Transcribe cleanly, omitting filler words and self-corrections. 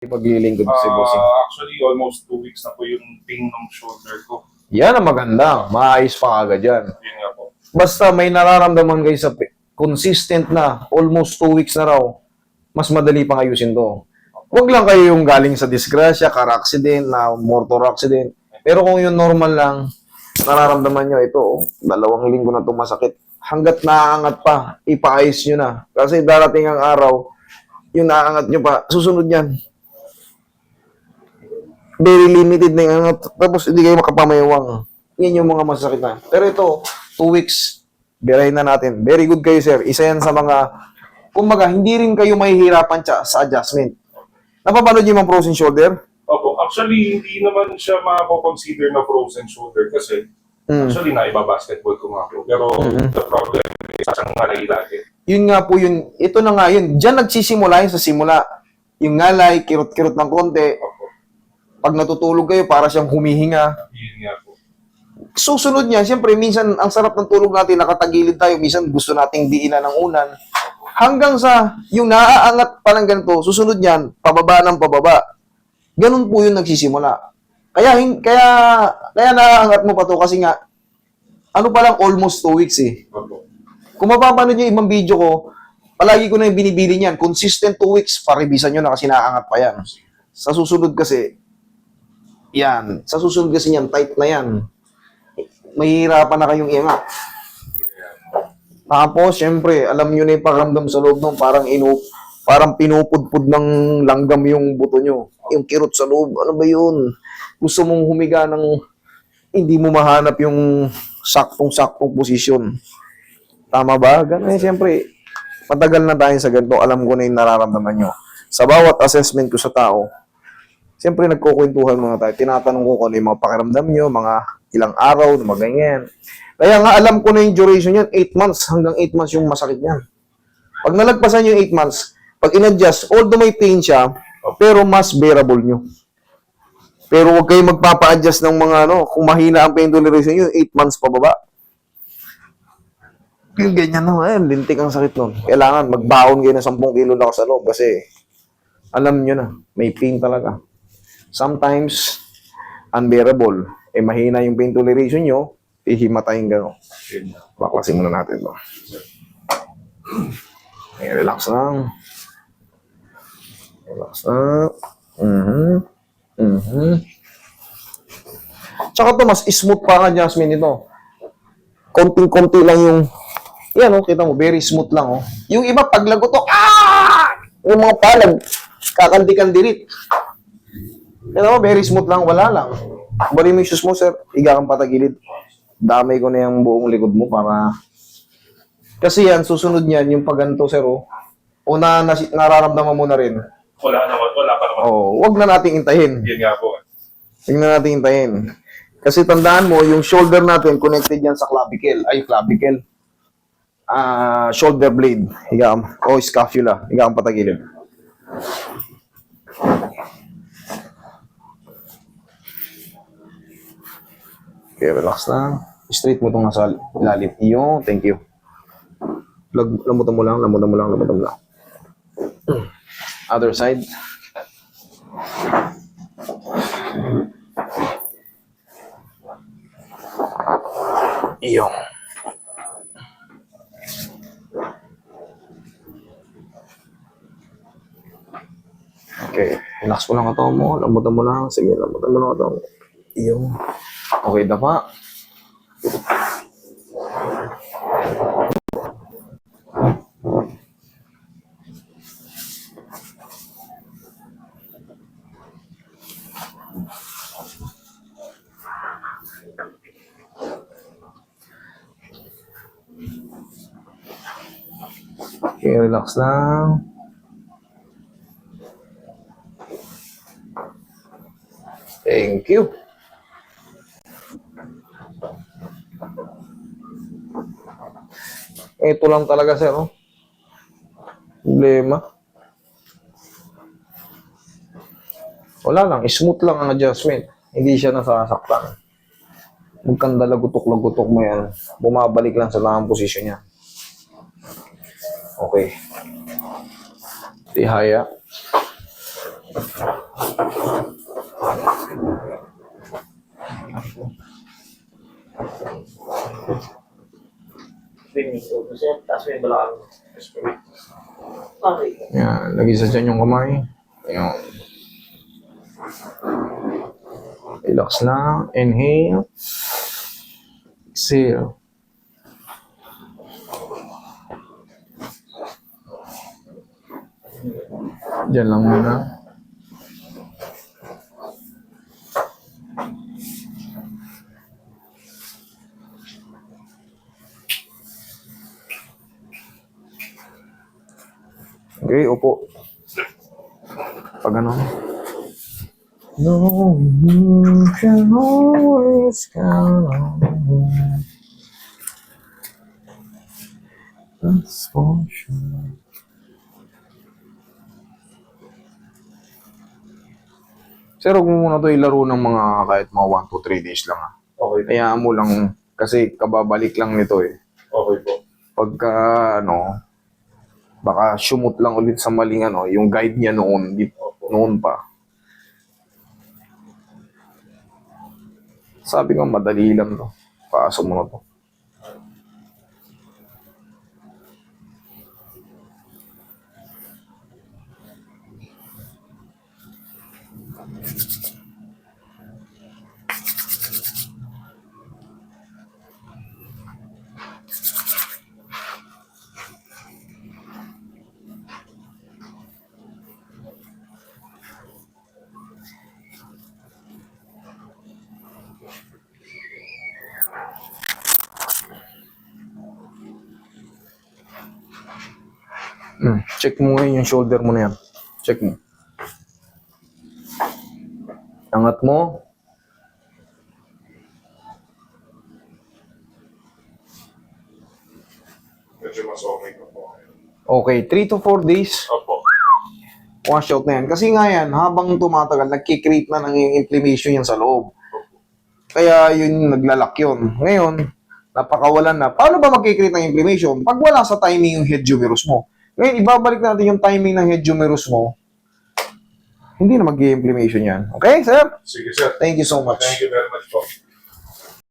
Paglilingkod ko si bossing. Actually, almost 2 weeks na po yung pain ng shoulder ko. Yan ang maganda. Maayos pa agad yan. Yun nga po. Basta may nararamdaman kayo sa consistent na, almost 2 weeks na raw, mas madali pang ayusin to. Huwag lang kayo yung galing sa disgrasya, car accident, na motor accident. Pero kung yung normal lang, nararamdaman nyo, ito, 2 linggo na ito masakit. Hanggat naaangat pa, ipaayos nyo na. Kasi darating ang araw, yung naaangat nyo pa, susunod yan. Very limited na yung angat. Tapos hindi kayo makapamayawang. Yan yung mga masakit na. Pero ito, 2 weeks, birahin na natin. Very good kayo, sir. Isa yan sa mga, kumbaga, hindi rin kayo mahihirapan sa adjustment. Napapanood niyo yung mga frozen shoulder? Opo. Actually, hindi naman siya mapo-consider na frozen shoulder kasi actually, naiba-basketball ko nga po. Pero the problem is siyang ngalay lagi. Yun nga po yun. Ito na nga yun. Diyan nagsisimula yun sa simula. Yung ngalay, kirot-kirot ng konti. Opo. Pag natutulog kayo, para siyang humihinga. Yun nga po. Susunod niyan, siyempre, minsan, ang sarap ng tulog natin, nakatagilid tayo. Minsan, gusto nating diinan ng unan. Hanggang sa, yung naaangat pa ng ganito, susunod niyan, pababa ng pababa. Ganun po yung nagsisimula. Kaya naaangat mo pa to kasi nga, ano pa lang, almost 2 weeks eh. Opo. Kung mapapanood niyo ibang video ko, palagi ko na yung binibili niyan. Consistent 2 weeks, paribisan nyo na kasi naaangat pa yan. Sa susunod kasi, yan. Sa susunod kasi yan, tight na yan. Mahihirapan na kayong iangat. Tapos, syempre, alam nyo na yung pakiramdam sa loob nung parang pinupudpud ng langgam yung buto nyo. Yung kirot sa loob, ano ba yun? Gusto mong humiga ng hindi mo mahanap yung saktong-saktong posisyon. Tama ba? Ganun, syempre, matagal na tayo sa ganito. Alam ko na yung nararamdaman nyo. Sa bawat assessment ko sa tao, siyempre, nagkukwentuhan mga tayo. Tinatanong ko kung ano yung mga pakiramdam nyo, mga ilang araw, na mga ganyan. Kaya nga, alam ko na yung duration yan, 8 months, hanggang 8 months yung masakit niyan. Pag nalagpasan yung 8 months, pag in-adjust, although may pain siya, pero mas bearable nyo. Pero huwag kayong magpapa-adjust ng mga, kung mahina ang pain toleration nyo, 8 months pababa. Yung ganyan lintik ang sakit nun. Kailangan magbaon kayo ng 10 kilo na sa loob kasi alam nyo na, may pain talaga. Sometimes, unbearable. Mahina yung pain toleration nyo, ihimatayin gano'n. Baklasin muna natin ito. Relax lang. Relax lang. Tsaka ito, mas smooth pa ang adjustment nito. Konting-konti lang yung, yan kita mo, very smooth lang Yung iba, pag lagotok, yung mga palag, kakandikandirit. Kaya mo, very smooth lang, wala lang. Bali mo yung shoes mo, sir, higa kang patagilid. Damay ko na yung buong likod mo para... Kasi yan, susunod niyan, yung pagganto, sir, nararamdaman mo na rin. Wala pa naman. Wag na nating intahin. Yun nga po. Huwag na nating intahin. Kasi tandaan mo, yung shoulder natin, connected yan sa clavicle. Shoulder blade. Higa kang, scapula. Higa kang patagilid. Okay, relax lang. Straight mo itong nasa ilalim. Iyo, thank you. Lamutan mo lang. Other side. Iyo. Okay, relax mo lang katawan mo. Lamutan mo lang. Sige, lamutan mo lang katawan mo. Iyo. Okay, dapa. Okay, relax lang. Thank you. Ito lang talaga, sir, problema. Wala lang, smooth lang ang adjustment. Hindi siya nasasaktan. Huwag kang lagutok-lagutok mo yan. Bumabalik lang sa tamang posisyon niya. Okay. Tihaya. Sir, taas mo yung balakang mo. Okay. Yan, lagi sa dyan yung kamay. Yan. Relax lang. Inhale. Exhale. Diyan lang muna. Okay, upo. Pag ano. No, you can always count on me. That's for sure. Sir, huwag mo muna ito ilaro ng mga kahit mga 1 to 3 days lang. Okay. Kaya mo lang, kasi kababalik lang nito eh. Okay po. Pagka, ano, baka sumut lang ulit sa maling ano, yung guide niya noon, noon pa. Sabi ko, madali lang to. Paso mo na to. Check mo ngayon yung shoulder mo na yan. Check mo. Angat mo. Medyo mas okay na po. Okay, 3 to 4 days, Opo. wash out na yan. Kasi nga yan, habang tumatagal, nagkikreate na ng inflammation yan sa loob. Kaya yun, naglalak yun. Ngayon, napakawalan na. Paano ba magkikreate ng inflammation? Pag wala sa timing yung head humerus mo. Ngayon, ibabalik natin yung timing ng head humerus mo. Hindi na mag-inflammation yan. Okay, sir? Sige, sir. Thank you so much. Thank you very much po.